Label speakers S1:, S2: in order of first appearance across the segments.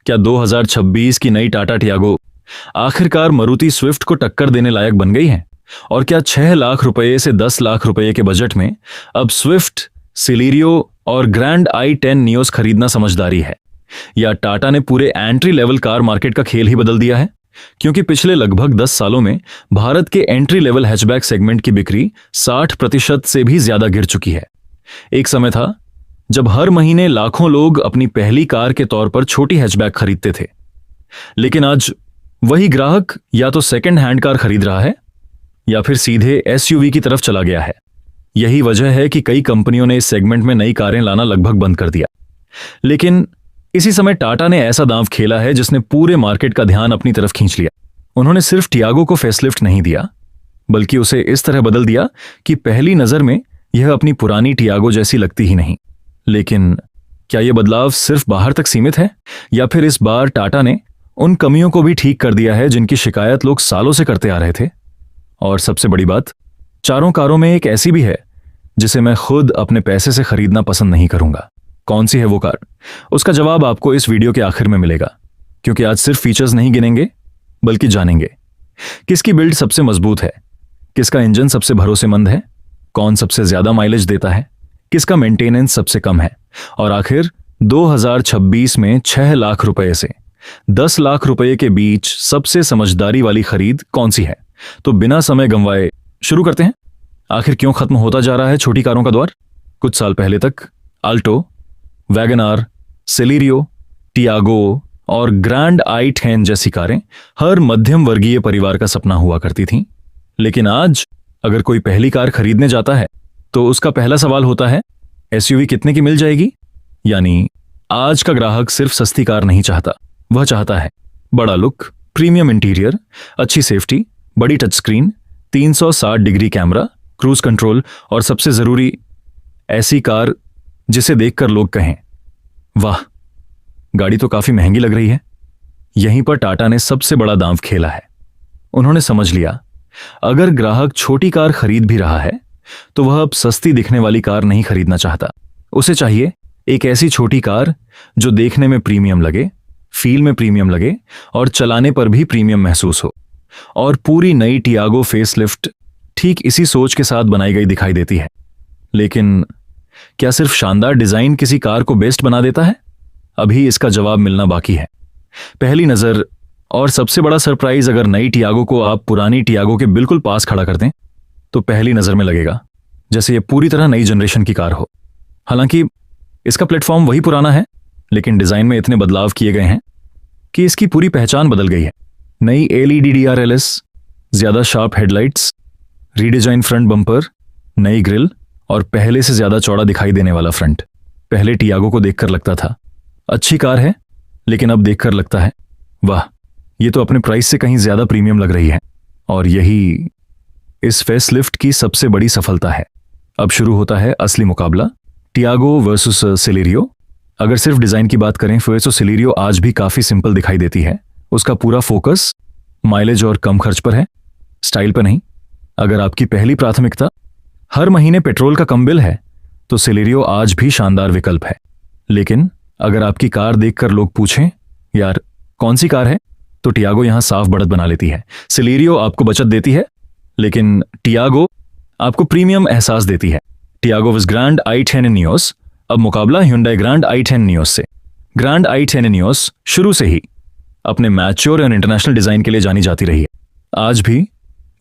S1: क्या 2026 की नई टाटा टियागो आखिरकार मारुति स्विफ्ट को टक्कर देने लायक बन गई है? और क्या 6 लाख रुपए से 10 लाख रुपए के बजट में अब स्विफ्ट, सिलेरियो और ग्रैंड i10 नियोस खरीदना समझदारी है? या टाटा ने पूरे एंट्री लेवल कार मार्केट का खेल ही बदल दिया है? क्योंकि पिछले लगभग 10 सालों में भारत के एंट्री लेवल हैचबैक सेगमेंट की बिक्री 60% से भी ज्यादा गिर चुकी है। एक समय था जब हर महीने लाखों लोग अपनी पहली कार के तौर पर छोटी हैचबैक खरीदते थे, लेकिन आज वही ग्राहक या तो सेकंड हैंड कार खरीद रहा है या फिर सीधे एसयूवी की तरफ चला गया है। यही वजह है कि कई कंपनियों ने इस सेगमेंट में नई कारें लाना लगभग बंद कर दिया। लेकिन इसी समय टाटा ने ऐसा दांव खेला है जिसने पूरे मार्केट का ध्यान अपनी तरफ खींच लिया। उन्होंने सिर्फ टियागो को फेसलिफ्ट नहीं दिया, बल्कि उसे इस तरह बदल दिया कि पहली नजर में यह अपनी पुरानी टियागो जैसी लगती ही नहीं। लेकिन क्या यह बदलाव सिर्फ बाहर तक सीमित है, या फिर इस बार टाटा ने उन कमियों को भी ठीक कर दिया है जिनकी शिकायत लोग सालों से करते आ रहे थे? और सबसे बड़ी बात, चारों कारों में एक ऐसी भी है जिसे मैं खुद अपने पैसे से खरीदना पसंद नहीं करूंगा। कौन सी है वो कार? उसका जवाब आपको इस वीडियो के आखिर में मिलेगा, क्योंकि आज सिर्फ फीचर्स नहीं गिनेंगे बल्कि जानेंगे किसकी बिल्ड सबसे मजबूत है, किसका इंजन सबसे भरोसेमंद है, कौन सबसे ज्यादा माइलेज देता है, किसका मेंटेनेंस सबसे कम है, और आखिर 2026 में 6 लाख रुपए से 10 लाख रुपए के बीच सबसे समझदारी वाली खरीद कौन सी है। तो बिना समय गंवाए शुरू करते हैं। आखिर क्यों खत्म होता जा रहा है छोटी कारों का दौर? कुछ साल पहले तक Alto, Wagon R, Celerio, Tiago और ग्रैंड i10 जैसी कारें हर मध्यम वर्गीय परिवार का सपना हुआ करती थीं। लेकिन आज अगर कोई पहली कार खरीदने जाता है तो उसका पहला सवाल होता है, एसयूवी कितने की मिल जाएगी? यानी आज का ग्राहक सिर्फ सस्ती कार नहीं चाहता, वह चाहता है बड़ा लुक, प्रीमियम इंटीरियर, अच्छी सेफ्टी, बड़ी touch screen, 360 degree camera, cruise control और सबसे जरूरी ऐसी कार जिसे देखकर लोग कहें, वाह, गाड़ी तो काफी महंगी लग रही है। यहीं पर टाटा ने सबसे बड़ा दांव खेला है। उन्होंने समझ लिया, अगर ग्राहक छोटी कार खरीद भी रहा है तो वह अब सस्ती दिखने वाली कार नहीं खरीदना चाहता। उसे चाहिए एक ऐसी छोटी कार जो देखने में प्रीमियम लगे, फील में प्रीमियम लगे और चलाने पर भी प्रीमियम महसूस हो। और पूरी नई टियागो फेसलिफ्ट ठीक इसी सोच के साथ बनाई गई दिखाई देती है। लेकिन क्या सिर्फ शानदार डिजाइन किसी कार को बेस्ट बना देता है? अभी इसका जवाब मिलना बाकी है। पहली नजर और सबसे बड़ा सरप्राइज, अगर नई टियागो को आप पुरानी टियागो के बिल्कुल पास खड़ा कर दें तो पहली नजर में लगेगा जैसे यह पूरी तरह नई जनरेशन की कार हो। हालांकि इसका प्लेटफॉर्म वही पुराना है, लेकिन डिजाइन में इतने बदलाव किए गए हैं कि इसकी पूरी पहचान बदल गई है। नई एलईडी DRLS, ज्यादा sharp headlights, redesign front bumper, नई ग्रिल और पहले से ज्यादा चौड़ा दिखाई देने वाला फ्रंट। पहले टियागो को देखकर लगता था अच्छी कार है, लेकिन अब देखकर लगता है वाह, ये तो अपने प्राइस से कहीं ज्यादा प्रीमियम लग रही है। और यही इस फेसलिफ्ट की सबसे बड़ी सफलता है। अब शुरू होता है असली मुकाबला, टियागो वर्सेस सिलेरियो। अगर सिर्फ डिजाइन की बात करें तो सिलेरियो आज भी काफी सिंपल दिखाई देती है। उसका पूरा फोकस माइलेज और कम खर्च पर है, स्टाइल पर नहीं। अगर आपकी पहली प्राथमिकता हर महीने पेट्रोल का कम बिल है तो सिलेरियो आज भी शानदार विकल्प है। लेकिन अगर आपकी कार देखकर लोग पूछें, यार कौन सी कार है, तो टियागो यहां साफ बढ़त बना लेती है। सिलेरियो आपको बचत देती है, लेकिन टियागो आपको प्रीमियम एहसास देती है। Tiago with grand i10 Nios. अब मुकाबला Hyundai ग्रैंड i10 नियोस से। ग्रैंड i10 नियोस शुरू से ही अपने मैच्योर और इंटरनेशनल डिजाइन के लिए जानी जाती रही है। आज भी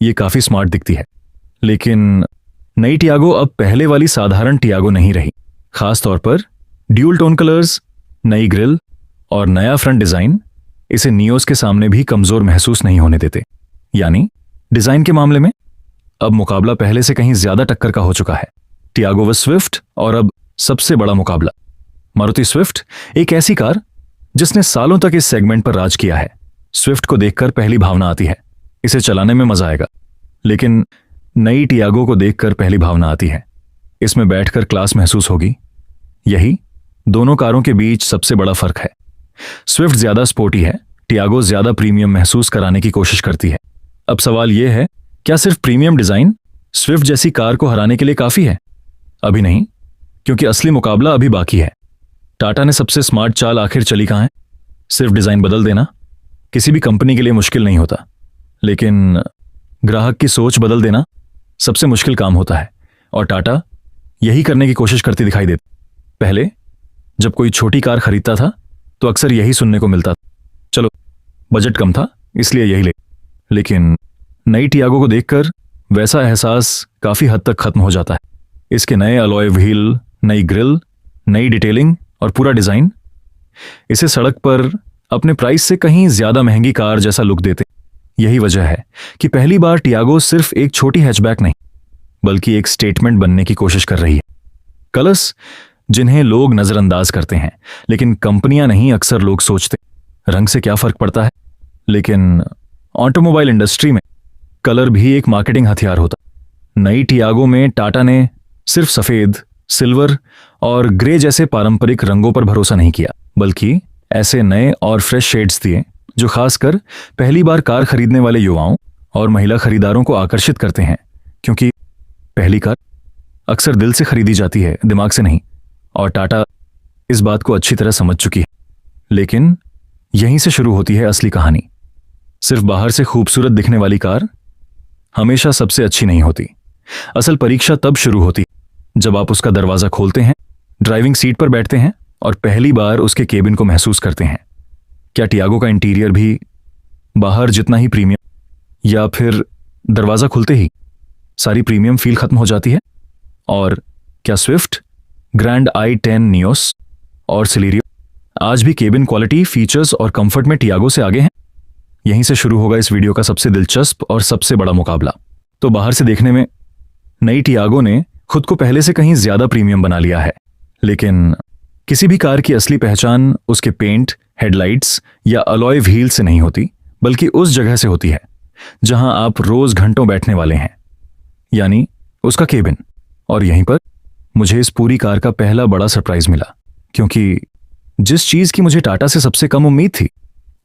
S1: ये काफी स्मार्ट दिखती है, लेकिन नई टियागो अब पहले वाली साधारण टियागो नहीं रही। खास तौर पर ड्यूल टोन कलर्स, नई ग्रिल और नया फ्रंट डिजाइन इसे नियोस के सामने भी कमजोर महसूस नहीं होने देते। यानी डिजाइन के मामले में अब मुकाबला पहले से कहीं ज्यादा टक्कर का हो चुका है। टियागो व स्विफ्ट, और अब सबसे बड़ा मुकाबला मारुति स्विफ्ट, एक ऐसी कार जिसने सालों तक इस सेगमेंट पर राज किया है। स्विफ्ट को देखकर पहली भावना आती है, इसे चलाने में मजा आएगा। लेकिन नई टियागो को देखकर पहली भावना आती है, इसमें बैठकर क्लास महसूस होगी। यही दोनों कारों के बीच सबसे बड़ा फर्क है। स्विफ्ट ज्यादा स्पोर्टी है, टियागो ज्यादा प्रीमियम महसूस कराने की कोशिश करती है। अब सवाल यह है, क्या सिर्फ प्रीमियम डिजाइन स्विफ्ट जैसी कार को हराने के लिए काफी है? अभी नहीं, क्योंकि असली मुकाबला अभी बाकी है। टाटा ने सबसे स्मार्ट चाल आखिर चली कहां है? सिर्फ डिज़ाइन बदल देना किसी भी कंपनी के लिए मुश्किल नहीं होता, लेकिन ग्राहक की सोच बदल देना सबसे मुश्किल काम होता है। और टाटा यही करने की कोशिश करती दिखाई देती। पहले जब कोई छोटी कार खरीदता था तो अक्सर यही सुनने को मिलता था, चलो बजट कम था इसलिए यही ले। लेकिन नई टियागो को देखकर वैसा एहसास काफ़ी हद तक खत्म हो जाता है। इसके नए अलॉय व्हील, नई ग्रिल, नई डिटेलिंग और पूरा डिज़ाइन इसे सड़क पर अपने प्राइस से कहीं ज़्यादा महंगी कार जैसा लुक देते। यही वजह है कि पहली बार टियागो सिर्फ एक छोटी हैचबैक नहीं बल्कि एक स्टेटमेंट बनने की कोशिश कर रही है। कलर्स जिन्हें लोग नज़रअंदाज करते हैं, लेकिन कंपनियां नहीं, अक्सर लोग सोचते रंग से क्या फ़र्क पड़ता है, लेकिन ऑटोमोबाइल इंडस्ट्री में कलर भी एक मार्केटिंग हथियार होता। नई टियागो में टाटा ने सिर्फ सफ़ेद, सिल्वर और ग्रे जैसे पारंपरिक रंगों पर भरोसा नहीं किया, बल्कि ऐसे नए और फ्रेश शेड्स दिए जो खासकर पहली बार कार खरीदने वाले युवाओं और महिला खरीदारों को आकर्षित करते हैं। क्योंकि पहली कार अक्सर दिल से खरीदी जाती है, दिमाग से नहीं, और टाटा इस बात को अच्छी तरह समझ चुकी है। लेकिन यहीं से शुरू होती है असली कहानी। सिर्फ बाहर से खूबसूरत दिखने वाली कार हमेशा सबसे अच्छी नहीं होती। असल परीक्षा तब शुरू होती जब आप उसका दरवाज़ा खोलते हैं, ड्राइविंग सीट पर बैठते हैं और पहली बार उसके केबिन को महसूस करते हैं। क्या टियागो का इंटीरियर भी बाहर जितना ही प्रीमियम, या फिर दरवाज़ा खुलते ही सारी प्रीमियम फील खत्म हो जाती है? और क्या स्विफ्ट, ग्रैंड i10 नियोस और सिलेरियो आज भी केबिन क्वालिटी, फीचर्स और कंफर्ट में टियागो से आगे हैं? यहीं से शुरू होगा इस वीडियो का सबसे दिलचस्प और सबसे बड़ा मुकाबला। तो बाहर से देखने में नई टियागो ने खुद को पहले से कहीं ज्यादा प्रीमियम बना लिया है, लेकिन किसी भी कार की असली पहचान उसके पेंट, हेडलाइट्स या अलॉय व्हील से नहीं होती, बल्कि उस जगह से होती है जहां आप रोज घंटों बैठने वाले हैं, यानी उसका केबिन। और यहीं पर मुझे इस पूरी कार का पहला बड़ा सरप्राइज मिला, क्योंकि जिस चीज की मुझे टाटा से सबसे कम उम्मीद थी,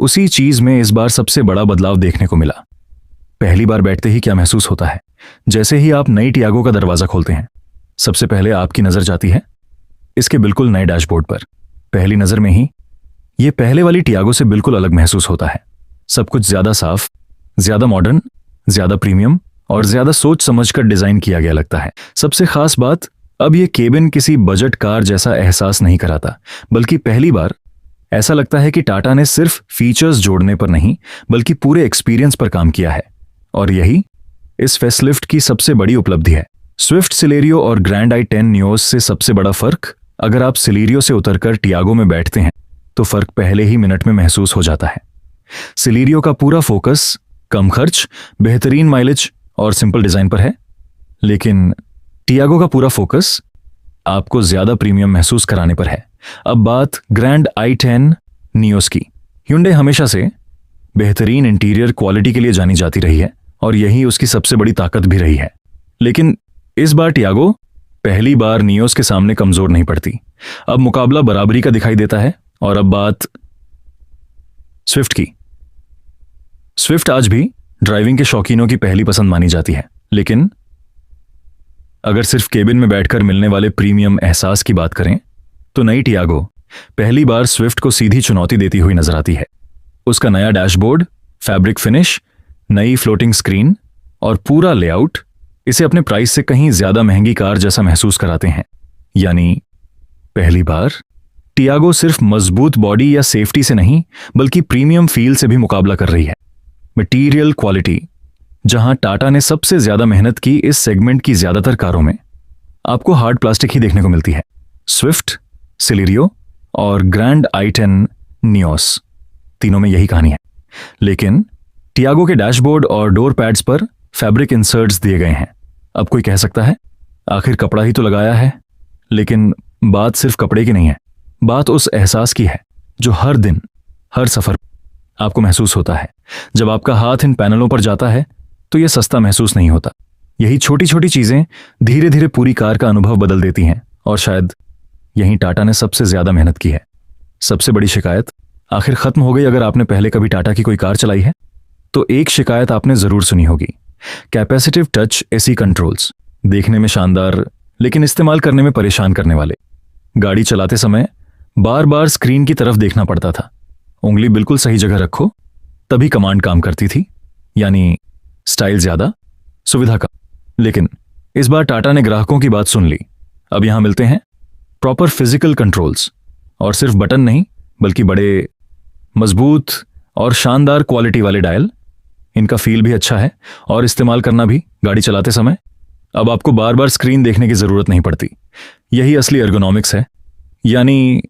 S1: उसी चीज में इस बार सबसे बड़ा बदलाव देखने को मिला। पहली बार बैठते ही क्या महसूस होता है? जैसे ही आप नई टियागो का दरवाजा खोलते हैं, सबसे पहले आपकी नजर जाती है इसके बिल्कुल नए डैशबोर्ड पर। पहली नजर में ही यह पहले वाली टियागो से बिल्कुल अलग महसूस होता है। सब कुछ ज्यादा साफ, ज्यादा मॉडर्न, ज्यादा प्रीमियम और ज्यादा सोच समझकर डिजाइन किया गया लगता है। सबसे खास बात, अब यह केबिन किसी बजट कार जैसा एहसास नहीं कराता, बल्कि पहली बार ऐसा लगता है कि टाटा ने सिर्फ फीचर्स जोड़ने पर नहीं, बल्कि पूरे एक्सपीरियंस पर काम किया है। और यही इस फेसलिफ्ट की सबसे बड़ी उपलब्धि है। स्विफ्ट, सिलेरियो और ग्रैंड i10 नियोस से सबसे बड़ा फर्क, अगर आप सिलेरियो से उतरकर टियागो में बैठते हैं तो फर्क पहले ही मिनट में महसूस हो जाता है। सिलेरियो का पूरा फोकस कम खर्च, बेहतरीन माइलेज और सिंपल डिजाइन पर है, लेकिन टियागो का पूरा फोकस आपको ज्यादा प्रीमियम महसूस कराने पर है। अब बात ग्रैंड i10 नियोस की। Hyundai हमेशा से बेहतरीन इंटीरियर क्वालिटी के लिए जानी जाती रही है और यही उसकी सबसे बड़ी ताकत भी रही है। लेकिन इस बार टियागो पहली बार नियोस के सामने कमजोर नहीं पड़ती। अब मुकाबला बराबरी का दिखाई देता है। और अब बात स्विफ्ट की। स्विफ्ट आज भी ड्राइविंग के शौकीनों की पहली पसंद मानी जाती है, लेकिन अगर सिर्फ केबिन में बैठकर मिलने वाले प्रीमियम एहसास की बात करें तो नई टियागो पहली बार स्विफ्ट को सीधी चुनौती देती हुई नजर आती है। उसका नया डैशबोर्ड, फैब्रिक फिनिश, नई फ्लोटिंग स्क्रीन और पूरा लेआउट इसे अपने प्राइस से कहीं ज्यादा महंगी कार जैसा महसूस कराते हैं। यानी पहली बार टियागो सिर्फ मजबूत बॉडी या सेफ्टी से नहीं, बल्कि प्रीमियम फील से भी मुकाबला कर रही है। मटीरियल क्वालिटी, जहां टाटा ने सबसे ज्यादा मेहनत की, इस सेगमेंट की ज्यादातर कारों में आपको हार्ड प्लास्टिक ही देखने को मिलती है। स्विफ्ट, सिलेरियो और ग्रैंड i10 नियोस, तीनों में यही कहानी है। लेकिन टियागो के डैशबोर्ड और डोर पैड्स पर फैब्रिक इंसर्ट्स दिए गए हैं। अब कोई कह सकता है आखिर कपड़ा ही तो लगाया है, लेकिन बात सिर्फ कपड़े की नहीं है। बात उस एहसास की है जो हर दिन, हर सफर आपको महसूस होता है। जब आपका हाथ इन पैनलों पर जाता है तो यह सस्ता महसूस नहीं होता। यही छोटी छोटी चीजें धीरे धीरे पूरी कार का अनुभव बदल देती हैं, और शायद यहीं टाटा ने सबसे ज्यादा मेहनत की है। सबसे बड़ी शिकायत आखिर खत्म हो गई। अगर आपने पहले कभी टाटा की कोई कार चलाई है तो एक शिकायत आपने जरूर सुनी होगी, कैपेसिटिव टच एसी कंट्रोल्स। देखने में शानदार, लेकिन इस्तेमाल करने में परेशान करने वाले। गाड़ी चलाते समय बार बार स्क्रीन की तरफ देखना पड़ता था उंगली बिल्कुल सही जगह रखो, तभी कमांड काम करती थी, यानी स्टाइल ज्यादा, सुविधा कम। लेकिन इस बार टाटा ने ग्राहकों की बात सुन ली। अब यहां मिलते हैं प्रॉपर फिजिकल कंट्रोल्स, और सिर्फ बटन नहीं बल्कि बड़े, मजबूत और शानदार क्वालिटी वाले डायल। इनका फील भी अच्छा है और इस्तेमाल करना भी गाड़ी चलाते समय अब आपको बार बार स्क्रीन देखने की जरूरत नहीं पड़ती। यही असली एर्गोनॉमिक्स है, यानी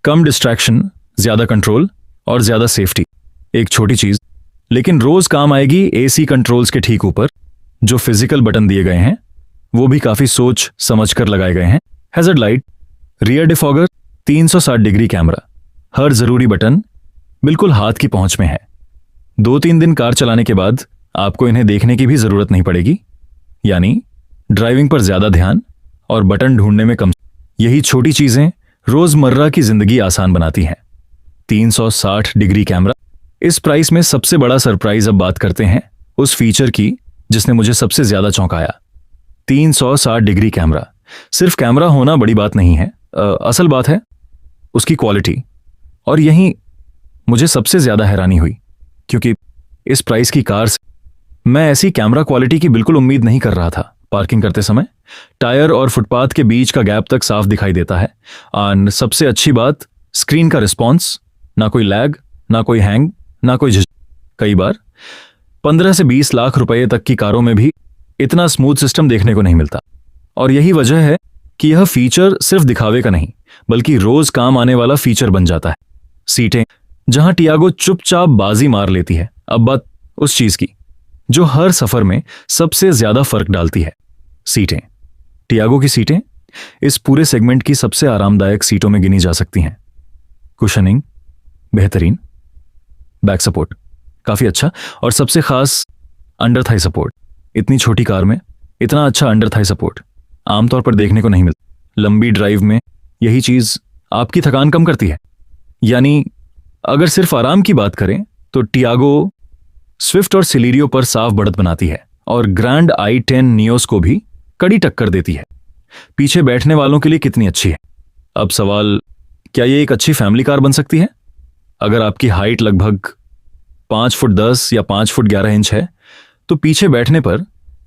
S1: कम डिस्ट्रैक्शन, ज्यादा कंट्रोल और ज्यादा सेफ्टी। एक छोटी चीज लेकिन रोज काम आएगी, एसी कंट्रोल्स के ठीक ऊपर जो फिजिकल बटन दिए गए हैं वो भी काफी सोच समझ कर लगाए गए हैं। Hazard light, rear defogger, 360 degree camera, हर जरूरी बटन बिल्कुल हाथ की पहुंच में है। 2-3 दिन कार चलाने के बाद आपको इन्हें देखने की भी जरूरत नहीं पड़ेगी, यानी ड्राइविंग पर ज्यादा ध्यान और बटन ढूंढने में कम। यही छोटी चीजें रोजमर्रा की जिंदगी आसान बनाती हैं। 360 डिग्री कैमरा। इस प्राइस में सबसे बड़ा सरप्राइज अब बात करते हैं उस फीचर की जिसने मुझे सबसे ज्यादा चौंकाया। 360 डिग्री कैमरा। सिर्फ कैमरा होना बड़ी बात नहीं है, असल बात है उसकी क्वालिटी। और यहीं मुझे सबसे ज्यादा हैरानी हुई, क्योंकि इस प्राइस की कार से मैं ऐसी कैमरा क्वालिटी की बिल्कुल उम्मीद नहीं कर रहा था। पार्किंग करते समय टायर और फुटपाथ के बीच का गैप तक साफ दिखाई देता है। और सबसे अच्छी बात, स्क्रीन का रिस्पॉन्स, ना कोई लैग, ना कोई हैंग, ना कोई झिझक। कई बार 15 से 20 लाख रुपए तक की कारों में भी इतना स्मूथ सिस्टम देखने को नहीं मिलता। और यही वजह है कि यह फीचर सिर्फ दिखावे का नहीं बल्कि रोज काम आने वाला फीचर बन जाता है। सीटें, जहां टियागो चुपचाप बाजी मार लेती है। अब बात उस चीज की जो हर सफर में सबसे ज्यादा फर्क डालती है, सीटें। टियागो की सीटें इस पूरे सेगमेंट की सबसे आरामदायक सीटों में गिनी जा सकती हैं। कुशनिंग बेहतरीन, बैक सपोर्ट काफी अच्छा, और सबसे खास अंडर थाई सपोर्ट। इतनी छोटी कार में इतना अच्छा अंडर थाई सपोर्ट आमतौर पर देखने को नहीं मिलता। लंबी ड्राइव में यही चीज आपकी थकान कम करती है। यानी अगर सिर्फ आराम की बात करें तो टियागो स्विफ्ट और सिलेरियो पर साफ बढ़त बनाती है और ग्रैंड i10 नियोस को भी कड़ी टक्कर देती है। पीछे बैठने वालों के लिए कितनी अच्छी है। अब सवाल, क्या ये एक अच्छी फैमिली कार बन सकती है? अगर आपकी हाइट लगभग 5 फुट 10 या 5 फुट 11 इंच है तो पीछे बैठने पर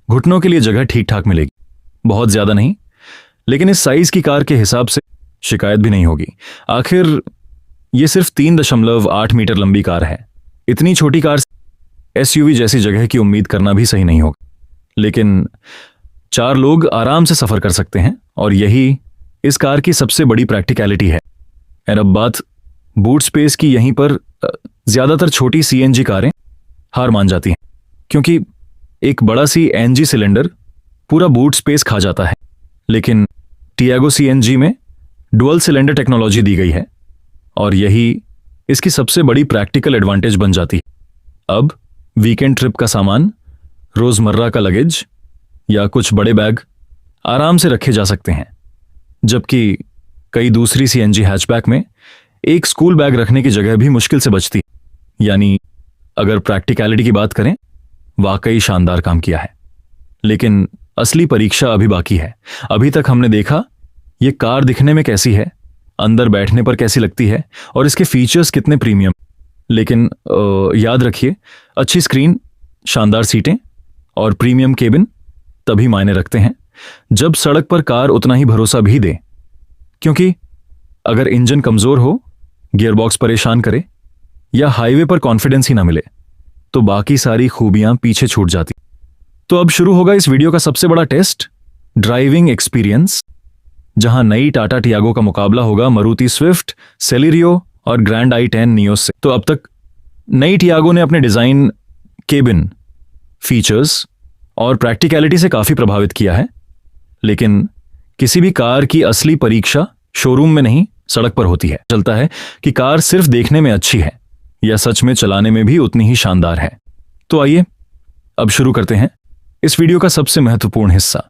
S1: घुटनों के लिए जगह ठीक ठाक मिलेगी। बहुत ज्यादा नहीं, लेकिन इस साइज की कार के हिसाब से शिकायत भी नहीं होगी। आखिर ये सिर्फ 3.8 मीटर लंबी कार है। इतनी छोटी कार एसयूवी जैसी जगह की उम्मीद करना भी सही नहीं होगा, लेकिन 4 लोग आराम से सफर कर सकते हैं और यही इस कार की सबसे बड़ी प्रैक्टिकलिटी है। और अब बात बूट स्पेस की, यहीं पर ज्यादातर छोटी सीएनजी कारें हार मान जाती हैं, क्योंकि एक बड़ा सी एनजी सिलेंडर पूरा बूट स्पेस खा जाता है। लेकिन टियागो सीएनजी में डुअल सिलेंडर टेक्नोलॉजी दी गई है और यही इसकी सबसे बड़ी प्रैक्टिकल एडवांटेज बन जाती है। अब वीकेंड ट्रिप का सामान, रोजमर्रा का लगेज या कुछ बड़े बैग आराम से रखे जा सकते हैं, जबकि कई दूसरी सीएनजी हैचबैक में एक स्कूल बैग रखने की जगह भी मुश्किल से बचती। यानी अगर प्रैक्टिकलिटी की बात करें, वाकई शानदार काम किया है। लेकिन असली परीक्षा अभी बाकी है। अभी तक हमने देखा ये कार दिखने में कैसी है, अंदर बैठने पर कैसी लगती है और इसके फीचर्स कितने प्रीमियम। लेकिन याद रखिए, अच्छी स्क्रीन, शानदार सीटें और प्रीमियम केबिन तभी मायने रखते हैं जब सड़क पर कार उतना ही भरोसा भी दे। क्योंकि अगर इंजन कमजोर हो, गियरबॉक्स परेशान करे या हाईवे पर कॉन्फिडेंस ही ना मिले तो बाकी सारी खूबियां पीछे छूट जाती। तो अब शुरू होगा इस वीडियो का सबसे बड़ा टेस्ट, ड्राइविंग एक्सपीरियंस, जहां नई टाटा टियागो का मुकाबला होगा मारुति स्विफ्ट, सेलेरियो और ग्रैंड i10 नियोस से। तो अब तक नई टियागो ने अपने डिजाइन, केबिन, फीचर्स और प्रैक्टिकलिटी से काफी प्रभावित किया है, लेकिन किसी भी कार की असली परीक्षा शोरूम में नहीं, सड़क पर होती है। चलता है कि कार सिर्फ देखने में अच्छी है या सच में चलाने में भी उतनी ही शानदार है। तो आइए अब शुरू करते हैं इस वीडियो का सबसे महत्वपूर्ण हिस्सा,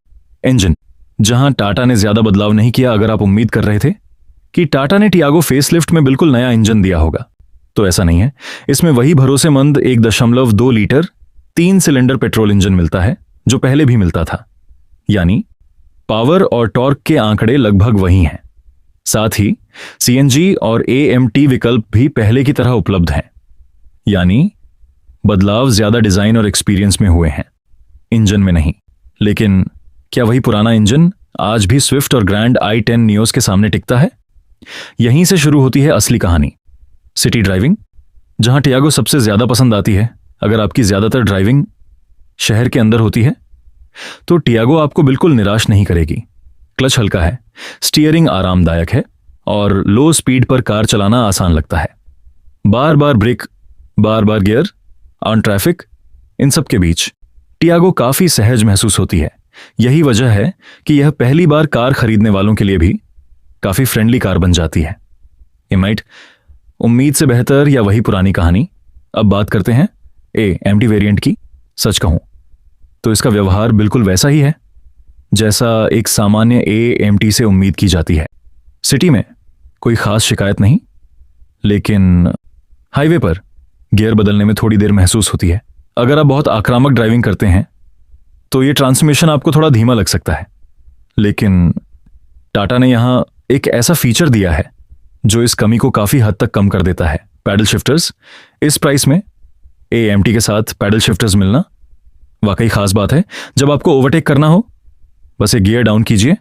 S1: इंजन, जहां टाटा ने ज्यादा बदलाव नहीं किया। अगर आप उम्मीद कर रहे थे कि टाटा ने टियागो फेसलिफ्ट में बिल्कुल नया इंजन दिया होगा, तो ऐसा नहीं है। इसमें वही भरोसेमंद 1.2 लीटर 3 सिलेंडर पेट्रोल इंजन मिलता है जो पहले भी मिलता था। यानी पावर और टॉर्क के आंकड़े लगभग वही हैं। साथ ही सीएनजी और एएमटी विकल्प भी पहले की तरह उपलब्ध हैं, यानी बदलाव ज्यादा डिजाइन और एक्सपीरियंस में हुए हैं, इंजन में नहीं। लेकिन क्या वही पुराना इंजन आज भी स्विफ्ट और ग्रैंड i10 नियोस के सामने टिकता है? यहीं से शुरू होती है असली कहानी। सिटी ड्राइविंग, जहां टियागो सबसे ज्यादा पसंद आती है। अगर आपकी ज्यादातर ड्राइविंग शहर के अंदर होती है तो टियागो आपको बिल्कुल निराश नहीं करेगी। क्लच हल्का है, स्टीयरिंग आरामदायक है और लो स्पीड पर कार चलाना आसान लगता है। बार बार ब्रेक, बार बार गियर, ऑन ट्रैफिक, इन सब के बीच टियागो काफी सहज महसूस होती है। यही वजह है कि यह पहली बार कार खरीदने वालों के लिए भी काफी फ्रेंडली कार बन जाती है। एमाइट, उम्मीद से बेहतर या वही पुरानी कहानी। अब बात करते हैं एएमटी वेरिएंट की। सच कहूं तो इसका व्यवहार बिल्कुल वैसा ही है जैसा एक सामान्य एएमटी से उम्मीद की जाती है। सिटी में कोई खास शिकायत नहीं, लेकिन हाईवे पर गियर बदलने में थोड़ी देर महसूस होती है। अगर आप बहुत आक्रामक ड्राइविंग करते हैं तो ये ट्रांसमिशन आपको थोड़ा धीमा लग सकता है, लेकिन टाटा ने यहां एक ऐसा फीचर दिया है जो इस कमी को काफी हद तक कम कर देता है। Paddle shifters. इस प्राइस में एएमटी के साथ पैडल शिफ्टर्स मिलना वाकई खास बात है। जब आपको ओवरटेक करना हो, बस एक गियर डाउन कीजिए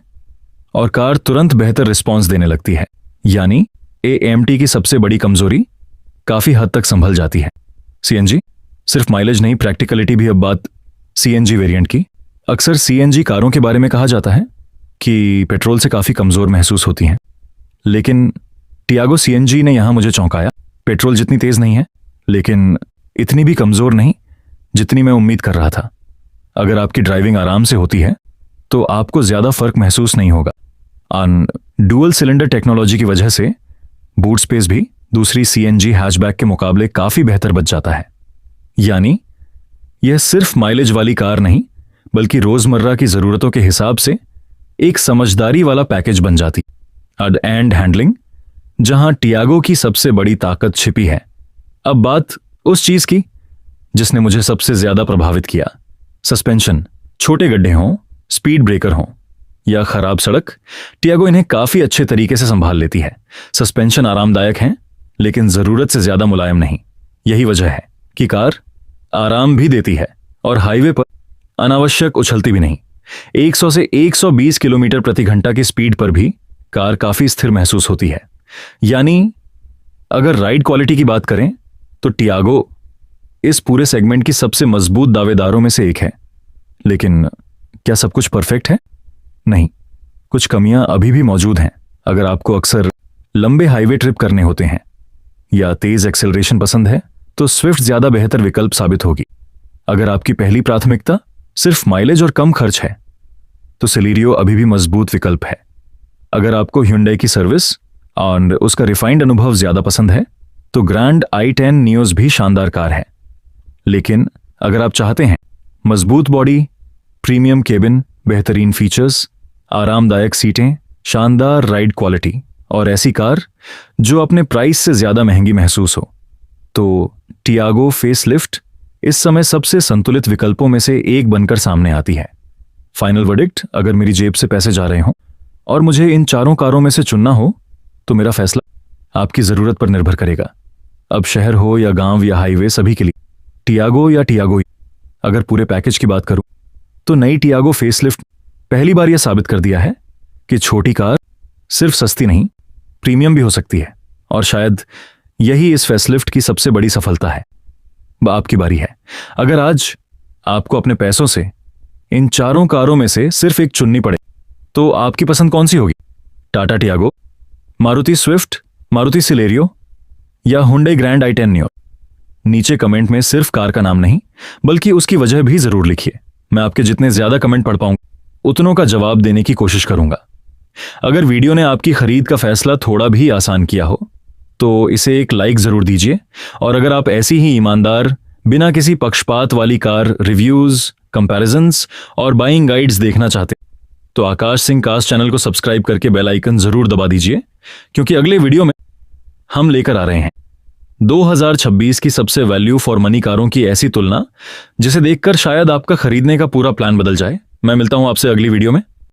S1: और कार तुरंत बेहतर रिस्पॉन्स देने लगती है। यानी एएमटी की सबसे बड़ी कमजोरी काफी हद तक संभल जाती है। सीएनजी, सिर्फ माइलेज नहीं, प्रैक्टिकलिटी भी। अब बात सीएनजी वेरिएंट की। अक्सर सीएनजी कारों के बारे में कहा जाता है कि पेट्रोल से काफी कमजोर महसूस होती हैं, लेकिन टियागो सीएनजी ने यहां मुझे चौंकाया। पेट्रोल जितनी तेज नहीं है, लेकिन इतनी भी कमजोर नहीं जितनी मैं उम्मीद कर रहा था। अगर आपकी ड्राइविंग आराम से होती है तो आपको ज्यादा फर्क महसूस नहीं होगा। ऑन डुअल सिलेंडर टेक्नोलॉजी की वजह से बूट स्पेस भी दूसरी सीएनजी हैचबैक के मुकाबले काफी बेहतर बच जाता है। यानी यह सिर्फ माइलेज वाली कार नहीं, बल्कि रोजमर्रा की जरूरतों के हिसाब से एक समझदारी वाला पैकेज बन जाती। अड एंड हैंडलिंग, जहां टियागो की सबसे बड़ी ताकत छिपी है। अब बात उस चीज की जिसने मुझे सबसे ज्यादा प्रभावित किया। सस्पेंशन। छोटे गड्ढे हों, स्पीड ब्रेकर हों या खराब सड़क, टियागो इन्हें काफी अच्छे तरीके से संभाल लेती है। सस्पेंशन आरामदायक हैं, लेकिन जरूरत से ज्यादा मुलायम नहीं। यही वजह है कि कार आराम भी देती है और हाईवे पर अनावश्यक उछलती भी नहीं। 100 से 120 किलोमीटर प्रति घंटा की स्पीड पर भी कार काफी स्थिर महसूस होती है। यानी अगर राइड क्वालिटी की बात करें तो टियागो इस पूरे सेगमेंट की सबसे मजबूत दावेदारों में से एक है। लेकिन क्या सब कुछ परफेक्ट है? नहीं, कुछ कमियां अभी भी मौजूद हैं। अगर आपको अक्सर लंबे हाईवे ट्रिप करने होते हैं या तेज एक्सेलरेशन पसंद है तो स्विफ्ट ज्यादा बेहतर विकल्प साबित होगी। अगर आपकी पहली प्राथमिकता सिर्फ माइलेज और कम खर्च है तो सिलेरियो अभी भी मजबूत विकल्प है। अगर आपको Hyundai की सर्विस और उसका रिफाइंड अनुभव ज्यादा पसंद है तो ग्रैंड i10 नियोस भी शानदार कार है। लेकिन अगर आप चाहते हैं मजबूत बॉडी, प्रीमियम केबिन, बेहतरीन फीचर्स, आरामदायक सीटें, शानदार राइड क्वालिटी और ऐसी कार जो अपने प्राइस से ज्यादा महंगी महसूस हो, तो टियागो फेसलिफ्ट इस समय सबसे संतुलित विकल्पों में से एक बनकर सामने आती है। फाइनल वर्डिक्ट, अगर मेरी जेब से पैसे जा रहे हों और मुझे इन चारों कारों में से चुनना हो तो मेरा फैसला आपकी जरूरत पर निर्भर करेगा। अब शहर हो या गांव या हाईवे, सभी के लिए टियागो या टियागो। अगर पूरे पैकेज की बात करूं तो नई टियागो फेसलिफ्ट पहली बार यह साबित कर दिया है कि छोटी कार सिर्फ सस्ती नहीं, प्रीमियम भी हो सकती है। और शायद यही इस फेसलिफ्ट की सबसे बड़ी सफलता है। आपकी बारी है। अगर आज आपको अपने पैसों से इन चारों कारों में से सिर्फ एक चुननी पड़े तो आपकी पसंद कौन सी होगी? Tata Tiago, Maruti Swift, Maruti Celerio या Hyundai ग्रैंड i10 नियो? नीचे कमेंट में सिर्फ कार का नाम नहीं बल्कि उसकी वजह भी जरूर लिखिए। मैं आपके जितने ज्यादा कमेंट पढ़ पाऊंगा उतनों का जवाब देने की कोशिश करूंगा। अगर वीडियो ने आपकी खरीद का फैसला थोड़ा भी आसान किया हो तो इसे एक लाइक जरूर दीजिए। और अगर आप ऐसी ही ईमानदार, बिना किसी पक्षपात वाली कार रिव्यूज, कंपैरिजंस और बाइंग गाइड्स देखना चाहते तो आकाश सिंह कास्ट चैनल को सब्सक्राइब करके बेल आइकन जरूर दबा दीजिए, क्योंकि अगले वीडियो में हम लेकर आ रहे हैं 2026 की सबसे वैल्यू फॉर मनी कारों की ऐसी तुलना जिसे देखकर शायद आपका खरीदने का पूरा प्लान बदल जाए। मैं मिलता हूं आपसे अगली वीडियो में।